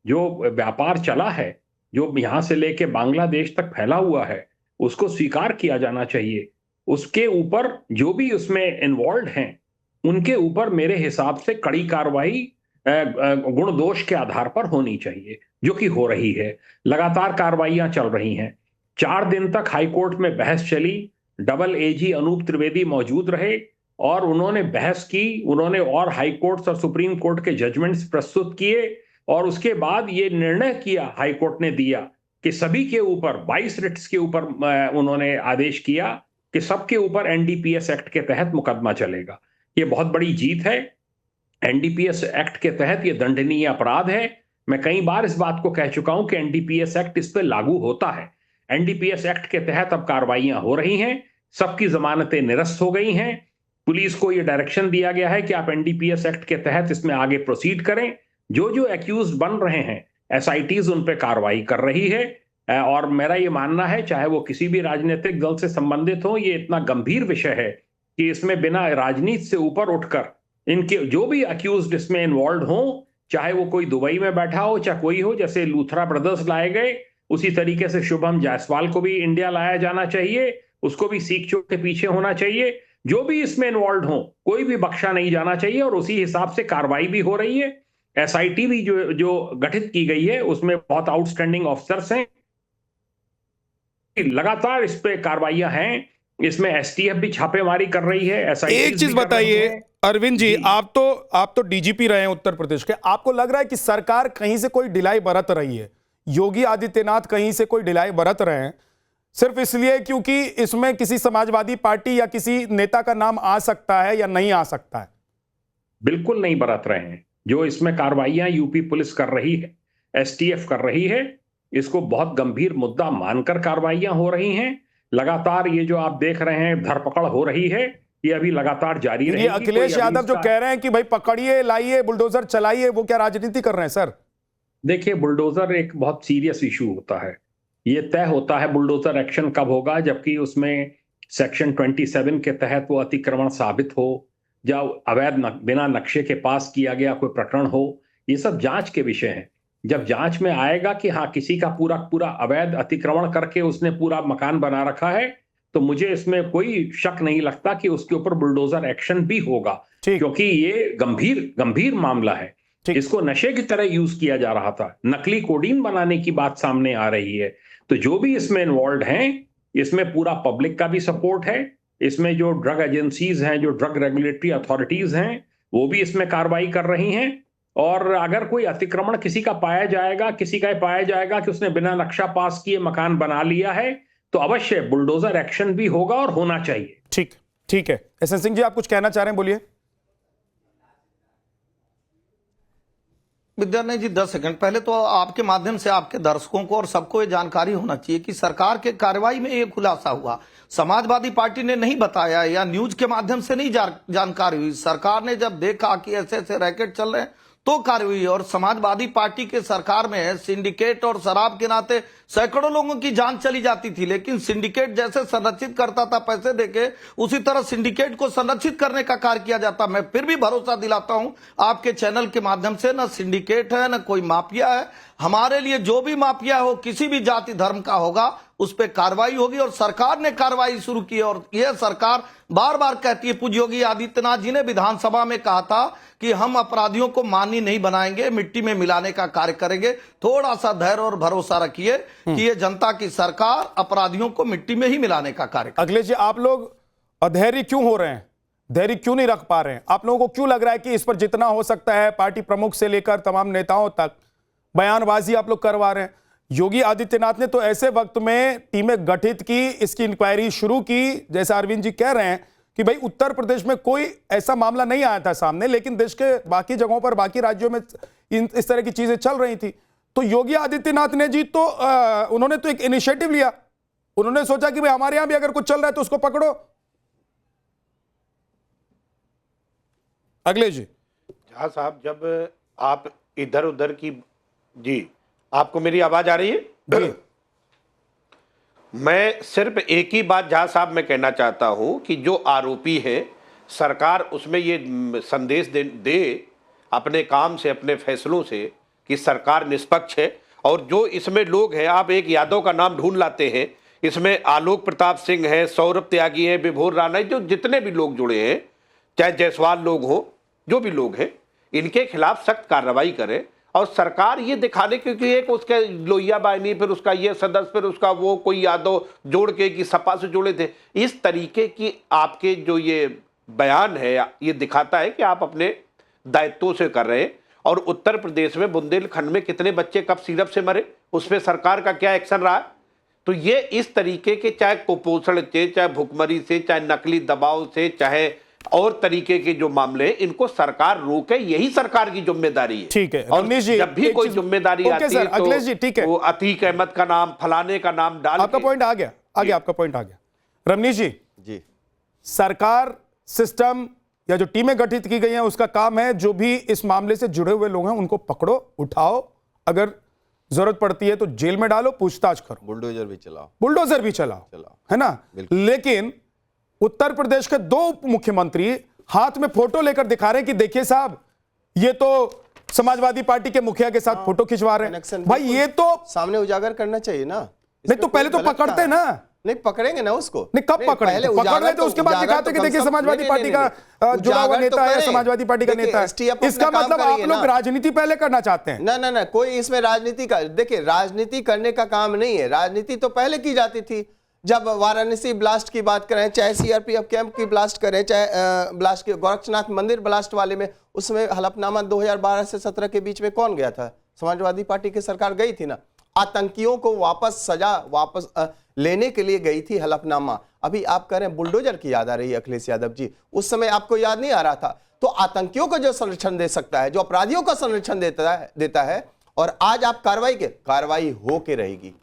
जो व्यापार चला है, जो यहां से लेके बांग्लादेश तक फैला हुआ है, उसको स्वीकार किया जाना चाहिए। उसके ऊपर जो भी उसमें इन्वॉल्व हैं, उनके ऊपर मेरे हिसाब से कड़ी कार्रवाई गुण दोष के आधार पर होनी चाहिए, जो कि हो रही है। लगातार कार्रवाइयां चल रही हैं। 4 दिन तक हाईकोर्ट में बहस चली। डबल एजी अनूप त्रिवेदी मौजूद रहे और उन्होंने बहस की, उन्होंने और हाईकोर्ट और सुप्रीम कोर्ट के जजमेंट्स प्रस्तुत किए और उसके बाद ये निर्णय किया, हाईकोर्ट ने दिया कि सभी के ऊपर 22 रिट्स के ऊपर उन्होंने आदेश किया कि सबके ऊपर एनडीपीएस एक्ट के तहत मुकदमा चलेगा। ये बहुत बड़ी जीत है। एनडीपीएस एक्ट के तहत ये दंडनीय अपराध है। मैं कई बार इस बात को कह चुका हूं कि एनडीपीएस एक्ट इस पर लागू होता है। एनडीपीएस एक्ट के तहत अब कार्रवाइयां हो रही हैं, सबकी जमानतें निरस्त हो गई हैं। पुलिस को ये डायरेक्शन दिया गया है कि आप एनडीपीएस एक्ट के तहत इसमें आगे प्रोसीड करें। जो जो एक्यूज बन रहे हैं, एसआईटीज उन पे कार्रवाई कर रही है और मेरा ये मानना है, चाहे वो किसी भी राजनीतिक दल से संबंधित हो, ये इतना गंभीर विषय है कि इसमें बिना राजनीति से ऊपर उठकर इनके जो भी अक्यूज्ड इसमें इन्वॉल्व हो, चाहे वो कोई दुबई में बैठा हो, चाहे कोई हो, जैसे लूथरा ब्रदर्स लाए गए, उसी तरीके से शुभम जायसवाल को भी इंडिया लाया जाना चाहिए, उसको भी सीख चोट के पीछे होना चाहिए। जो भी इसमें इन्वॉल्व हो, कोई भी बख्शा नहीं जाना चाहिए और उसी हिसाब से कार्रवाई भी हो रही है। एसआईटी भी जो गठित की गई है, उसमें बहुत आउटस्टैंडिंग ऑफिसर्स हैं। लगातार इस पे कार्रवाइयां हैं। इसमें एसटीएफ भी छापेमारी कर रही है। एक चीज बताइए अरविंद जी, आप तो डीजीपी रहे हैं उत्तर प्रदेश के, आपको लग रहा है कि सरकार कहीं से कोई ढिलाई बरत रही है? योगी आदित्यनाथ कहीं से कोई ढिलाई बरत रहे हैं सिर्फ इसलिए क्योंकि इसमें किसी समाजवादी पार्टी या किसी नेता का नाम आ सकता है या नहीं आ सकता है? बिल्कुल नहीं बरत रहे हैं। जो इसमें कार्रवाइयां यूपी पुलिस कर रही है, एसटीएफ कर रही है, इसको बहुत गंभीर मुद्दा मानकर कार्रवाइयां हो रही हैं। लगातार ये जो आप देख रहे हैं धरपकड़ हो रही है, ये अभी लगातार जारी रहेगी। अखिलेश यादव जो कह रहे हैं कि भाई पकड़िए, लाइए, बुलडोजर चलाइए, वो क्या राजनीति कर रहे हैं सर? देखिए, बुलडोजर एक बहुत सीरियस इशू होता है। ये तय होता है बुलडोजर एक्शन कब होगा, जबकि उसमें सेक्शन 27 के तहत वो अतिक्रमण साबित हो, या अवैध बिना नक्शे के पास किया गया कोई प्रकरण हो। ये सब जांच के विषय हैं। जब जांच में आएगा कि हाँ किसी का पूरा अवैध अतिक्रमण करके उसने पूरा मकान बना रखा है, तो मुझे इसमें कोई शक नहीं लगता कि उसके ऊपर बुलडोजर एक्शन भी होगा, क्योंकि ये गंभीर मामला है। इसको नशे की तरह यूज किया जा रहा था। नकली कोडीन बनाने की बात सामने आ रही है। तो जो भी इसमें इन्वॉल्व हैं, इसमें पूरा पब्लिक का भी सपोर्ट है। इसमें जो ड्रग एजेंसीज हैं, जो ड्रग रेगुलेटरी अथॉरिटीज हैं, वो भी इसमें कार्रवाई कर रही हैं। और अगर कोई अतिक्रमण किसी का पाया जाएगा कि उसने बिना नक्शा पास किए मकान बना लिया है, तो अवश्य बुलडोजर एक्शन भी होगा और होना चाहिए। ठीक है। एसएन सिंह जी, आप कुछ कहना चाह रहे हैं, बोलिए। विद्यानंद जी, 10 सेकंड पहले तो आपके माध्यम से आपके दर्शकों को और सबको ये जानकारी होना चाहिए कि सरकार के कार्रवाई में ये खुलासा हुआ, समाजवादी पार्टी ने नहीं बताया या न्यूज के माध्यम से नहीं जानकारी हुई। सरकार ने जब देखा कि ऐसे ऐसे रैकेट चल रहे हैं तो कार्रवाई हुई। और समाजवादी पार्टी के सरकार में सिंडिकेट और शराब के नाते सैकड़ों लोगों की जान चली जाती थी, लेकिन सिंडिकेट जैसे संरक्षित करता था पैसे देके, उसी तरह सिंडिकेट को संरक्षित करने का कार्य किया जाता। मैं फिर भी भरोसा दिलाता हूं आपके चैनल के माध्यम से, न सिंडिकेट है न कोई माफिया है। हमारे लिए जो भी माफिया हो, किसी भी जाति धर्म का होगा, उस पर कार्रवाई होगी। और सरकार ने कार्रवाई शुरू की और यह सरकार बार बार कहती है। पूज्य योगी आदित्यनाथ जी ने विधानसभा में कहा था कि हम अपराधियों को माननीय नहीं बनाएंगे, मिट्टी में मिलाने का कार्य करेंगे। थोड़ा सा धैर्य और भरोसा रखिए कि ये जनता की सरकार अपराधियों को मिट्टी में ही मिलाने का कार्य करेगी। अखिलेश जी, आप लोग अधैर्य क्यों हो रहे हैं? धैर्य क्यों नहीं रख पा रहे हैं? आप लोगों को क्यों लग रहा है कि इस पर जितना हो सकता है पार्टी प्रमुख से लेकर तमाम नेताओं तक बयानबाजी आप लोग करवा रहे हैं? योगी आदित्यनाथ ने तो ऐसे वक्त में टीमें गठित की, इसकी इंक्वायरी शुरू की, जैसे अरविंद जी कह रहे हैं कि भाई उत्तर प्रदेश में कोई ऐसा मामला नहीं आया था सामने, लेकिन देश के बाकी जगहों पर, बाकी राज्यों में इस तरह की चीजें चल रही थी। तो योगी आदित्यनाथ ने जी तो उन्होंने तो एक इनिशिएटिव लिया। उन्होंने सोचा कि भाई हमारे यहां भी अगर कुछ चल रहा है तो उसको पकड़ो। अगले जी। झा साहब, जब आप इधर उधर की, जी आपको मेरी आवाज आ रही है? मैं सिर्फ एक ही बात झा साहब मैं कहना चाहता हूं कि जो आरोपी है, सरकार उसमें ये संदेश दे अपने काम से, अपने फैसलों से, कि सरकार निष्पक्ष है और जो इसमें लोग हैं, आप एक यादव का नाम ढूंढ लाते हैं, इसमें आलोक प्रताप सिंह है, सौरभ त्यागी है, विभोर राणा, जो जितने भी लोग जुड़े हैं, चाहे जायसवाल लोग हो, जो भी लोग हैं, इनके खिलाफ सख्त कार्रवाई करे। और सरकार ये दिखाने, क्योंकि एक उसके लोहिया बाहिनी, फिर उसका ये सदस्य, फिर उसका वो कोई यादव जोड़ के कि सपा से जुड़े थे, इस तरीके की आपके जो ये बयान है, ये दिखाता है कि आप अपने दायित्वों से कर रहे हैं। और उत्तर प्रदेश में बुंदेलखंड में कितने बच्चे कब सिरप से मरे, उसमें सरकार का क्या एक्शन रहा। तो ये इस तरीके के, चाहे कुपोषण से, चाहे भुखमरी से, चाहे नकली दबाव से, चाहे और तरीके के जो मामले हैं, इनको सरकार रोके, यही सरकार की जिम्मेदारी है। ठीक है और रमनीश जी, जब भी कोई जिम्मेदारी आती है तो अखिलेश जी, ठीक है, वो अतीक अहमद का नाम, फलाने का नाम डाल आपका पॉइंट आ गया, आपका पॉइंट आ गया। रमनीश जी, जी, सरकार, सिस्टम या जो टीमें गठित की गई हैं, उसका काम है जो भी इस मामले से जुड़े हुए लोग हैं उनको पकड़ो, उठाओ, अगर जरूरत पड़ती है तो जेल में डालो, पूछताछ करो, बुलडोजर भी चलाओ, बुलडोजर भी चलाओ, है ना। लेकिन उत्तर प्रदेश के 2 उप मुख्यमंत्री हाथ में फोटो लेकर दिखा रहे हैं कि देखिए साहब, ये तो समाजवादी पार्टी के मुखिया के साथ फोटो खिंचवा रहे हैं। भाई ये तो सामने उजागर करना चाहिए ना। नहीं तो पहले तो पकड़ते ना। नहीं पकड़ेंगे ना उसको। नहीं कब पकड़े? पकड़ लेते उसके बाद दिखाते कि देखिए समाजवादी पार्टी का जुड़ा हुआ नेता है, समाजवादी पार्टी का नेता है। इसका मतलब आप लोग राजनीति पहले करना चाहते हैं? ना ना ना, कोई इसमें राजनीति का, देखिए राजनीति करने का काम नहीं है। राजनीति तो पहले की जाती थी, जब वाराणसी ब्लास्ट की बात करें, चाहे सीआरपीएफ कैंप की ब्लास्ट करें, चाहे ब्लास्ट के गोरक्षनाथ मंदिर ब्लास्ट वाले में, उसमें हलफनामा 2012 से 17 के बीच में कौन गया था? समाजवादी पार्टी की सरकार गई थी ना। आतंकियों को सजा वापस लेने के लिए गई थी हलफनामा। अभी आप कह रहे हैं बुलडोजर की याद आ रही है अखिलेश यादव जी, उस समय आपको याद नहीं आ रहा था। तो आतंकियों को जो संरक्षण दे सकता है, जो अपराधियों को संरक्षण देता है, और आज आप कार्रवाई होके रहेगी।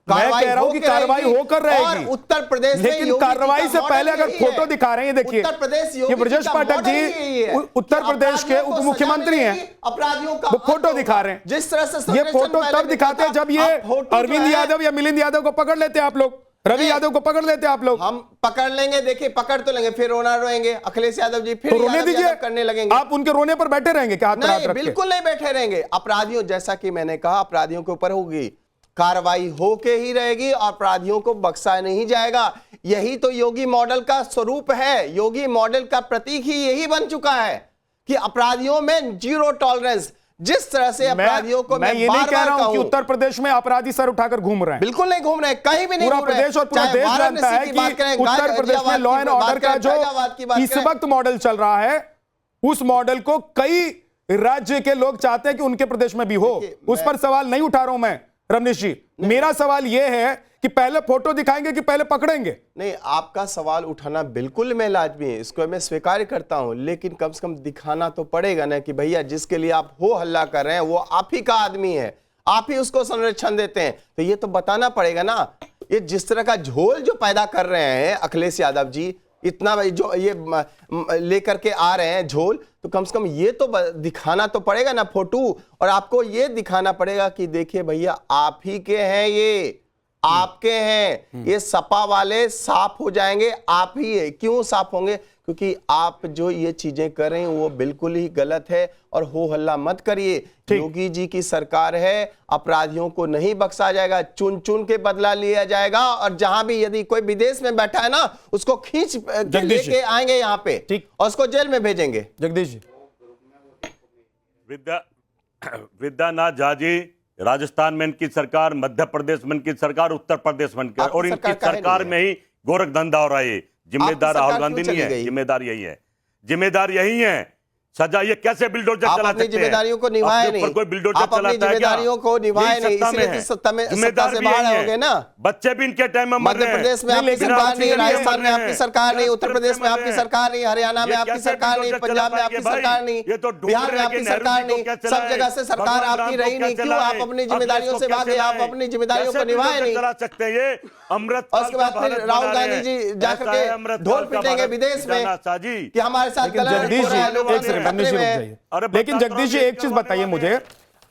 मैं कह रहा हूं कि कार्रवाई होकर रहेगी। और उत्तर प्रदेश में लेकिन कार्रवाई से पहले अगर फोटो दिखा रहे हैं, देखिए उत्तर प्रदेश ये ब्रजेश पाठक जी उत्तर प्रदेश के उप मुख्यमंत्री हैं, अपराधियों का वो फोटो दिखा रहे हैं। जिस तरह से ये फोटो तब दिखाते हैं जब ये अरविंद यादव या मिलिंद यादव को पकड़ लेते हैं आप लोग, रवि यादव को पकड़ लेते हैं आप लोग। हम पकड़ लेंगे, देखिए पकड़ तो लेंगे, फिर रोएंगे अखिलेश यादव जी, फिर तो रोने दीजिए, करने लगेंगे। आप उनके रोने पर बैठे रहेंगे क्या? नहीं, बिल्कुल नहीं बैठे रहेंगे। अपराधियों, जैसा कि मैंने कहा, अपराधियों के ऊपर होगी कार्रवाई, होके ही रहेगी, अपराधियों को बख्शा नहीं जाएगा। यही तो योगी मॉडल का स्वरूप है। योगी मॉडल का प्रतीक ही यही बन चुका है कि अपराधियों में जीरो टॉलरेंस। जिस तरह से अपराधियों को मैं ये नहीं कह रहा हूं कि उत्तर प्रदेश में अपराधी सर उठाकर घूम रहे हैं, बिल्कुल नहीं घूम रहे, कहीं भी नहीं। पूरा प्रदेश और पूरा देश जानता है कि उत्तर प्रदेश में लॉ एंड ऑर्डर का जो इस वक्त मॉडल चल रहा है, उस मॉडल को कई राज्य के लोग चाहते हैं कि उनके प्रदेश में भी हो। उस पर सवाल नहीं उठा रहा हूं मैं रमनीश जी, मेरा सवाल यह है कि पहले फोटो दिखाएंगे कि पहले पकड़ेंगे? नहीं, आपका सवाल उठाना बिल्कुल मैं लाजमी है, इसको मैं स्वीकार करता हूं, लेकिन कम से कम दिखाना तो पड़ेगा ना कि भैया जिसके लिए आप हो हल्ला कर रहे हैं वो आप ही का आदमी है, आप ही उसको संरक्षण देते हैं, तो ये तो बताना पड़ेगा ना। ये जिस तरह का झोल जो पैदा कर रहे हैं अखिलेश यादव जी, इतना जो ये लेकर के आ रहे हैं झोल, तो कम से कम ये तो दिखाना तो पड़ेगा ना फोटो, और आपको ये दिखाना पड़ेगा कि देखिए भैया आप ही के हैं, ये आपके हैं, ये सपा वाले साफ हो जाएंगे, आप ही है। क्यों साफ होंगे? क्योंकि आप जो ये चीजें कर रहे हैं वो बिल्कुल ही गलत है, और हो हल्ला मत करिए। योगी जी की सरकार है, अपराधियों को नहीं बख्शा जाएगा, चुन चुन के बदला लिया जाएगा, और जहां भी यदि कोई विदेश में बैठा है ना, उसको खींच के लेके आएंगे यहाँ पे, और उसको जेल में भेजेंगे। जगदीश जी, विद्यानाथ झा जी, राजस्थान में इनकी सरकार, मध्य प्रदेश में इनकी सरकार, उत्तर प्रदेश में इनकी, और इनकी सरकार में ही गोरख धंधा हो रहा है। जिम्मेदार राहुल गांधी नहीं है, जिम्मेदार यही है, जिम्मेदार यही है। सजा ये कैसे बिल्डोजर चला सकते हैं? जिम्मेदारियों को निभाए नहीं, कोई बिल्डोजर चलाता है क्या? जिम्मेदारियों को निभाए नहीं, इसलिए तो सत्ता से बाहर हो गए ना। बच्चे भी इनके टाइम में मर रहे हैं। मध्य प्रदेश में आपकी सरकार नहीं, राजस्थान में आपकी सरकार नहीं, उत्तर प्रदेश में आपकी सरकार नहीं, हरियाणा में आपकी सरकार नहीं, पंजाब में आपकी सरकार नहीं, बिहार में आपकी सरकार नहीं, सब जगह से सरकार आपकी रही नहीं। क्यों आप अपनी जिम्मेदारियों से भागे? आप अपनी जिम्मेदारियों को निभाए नहीं। चला सकते हैं ये अमृत। उसके बाद फिर राहुल गांधी जी जाकर के ढोल पीटेंगे विदेश में कि हमारे साथ गलत हो रहा है, लोग। लेकिन जगदीश जी एक चीज बताइए मुझे,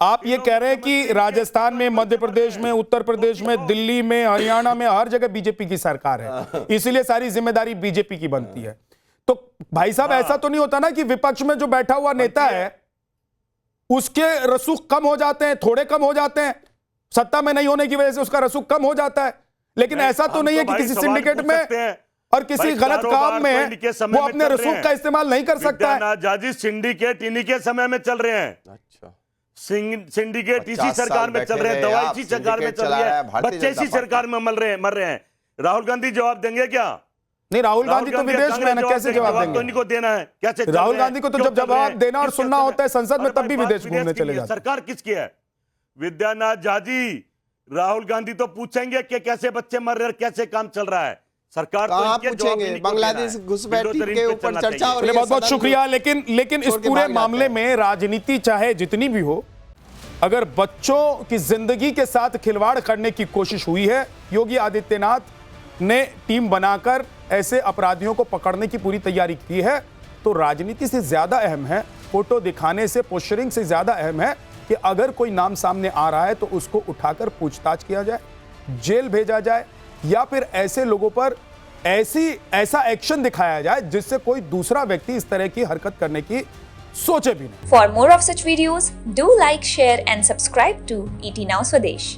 आप ये कह रहे हैं कि राजस्थान में, मध्य प्रदेश में, उत्तर प्रदेश में, दिल्ली में, हरियाणा में, हर जगह बीजेपी की सरकार है, इसलिए सारी जिम्मेदारी बीजेपी की बनती है। तो भाई साहब ऐसा तो नहीं होता ना कि विपक्ष में जो बैठा हुआ नेता है उसके रसूख कम हो जाते हैं, थोड़े कम हो जाते हैं, सत्ता में नहीं होने की वजह से उसका रसूख कम हो जाता है। लेकिन ऐसा तो नहीं है कि किसी सिंडिकेट में और किसी गलत काम में वो अपने रसूख का इस्तेमाल नहीं कर सकता है। जाजी सिंडिकेट इन्हीं के समय में चल रहे हैं। अच्छा, सिंडिकेट इसी सरकार में चल रहे हैं, दवाई इसी सरकार में चल रही है, बच्चे इसी सरकार में मर रहे हैं। राहुल गांधी जवाब देंगे क्या? नहीं, राहुल गांधी तो विदेश में है ना, कैसे जवाब देंगे? तो इनको देना है, कैसे? राहुल गांधी को तो जब जवाब देना और सुनना होता है संसद में, तब भी विदेश घूमने चले जाते हैं। सरकार किसकी है? विद्यानाथ झाजी, राहुल गांधी तो पूछेंगे कि कैसे बच्चे मर रहे हैं, कैसे काम चल रहा है। सरकार कहाँ पूछेंगे? बांग्लादेश घुसपैठी के ऊपर चर्चा हो रही है। बहुत बहुत शुक्रिया। लेकिन इस पूरे मामले में राजनीति चाहे जितनी भी हो, अगर बच्चों की जिंदगी के साथ खिलवाड़ करने की कोशिश हुई है, योगी आदित्यनाथ ने टीम बनाकर ऐसे अपराधियों को पकड़ने की पूरी तैयारी की है, तो राजनीति से ज्यादा अहम है, फोटो दिखाने से, पोस्टरिंग से ज्यादा अहम है कि अगर कोई नाम सामने आ रहा है तो उसको उठाकर पूछताछ किया जाए, जेल भेजा जाए, या फिर ऐसे लोगों पर ऐसा एक्शन दिखाया जाए जिससे कोई दूसरा व्यक्ति इस तरह की हरकत करने की सोचे भी नहीं। For more of such videos, do like, share and subscribe to ET Now Swadesh.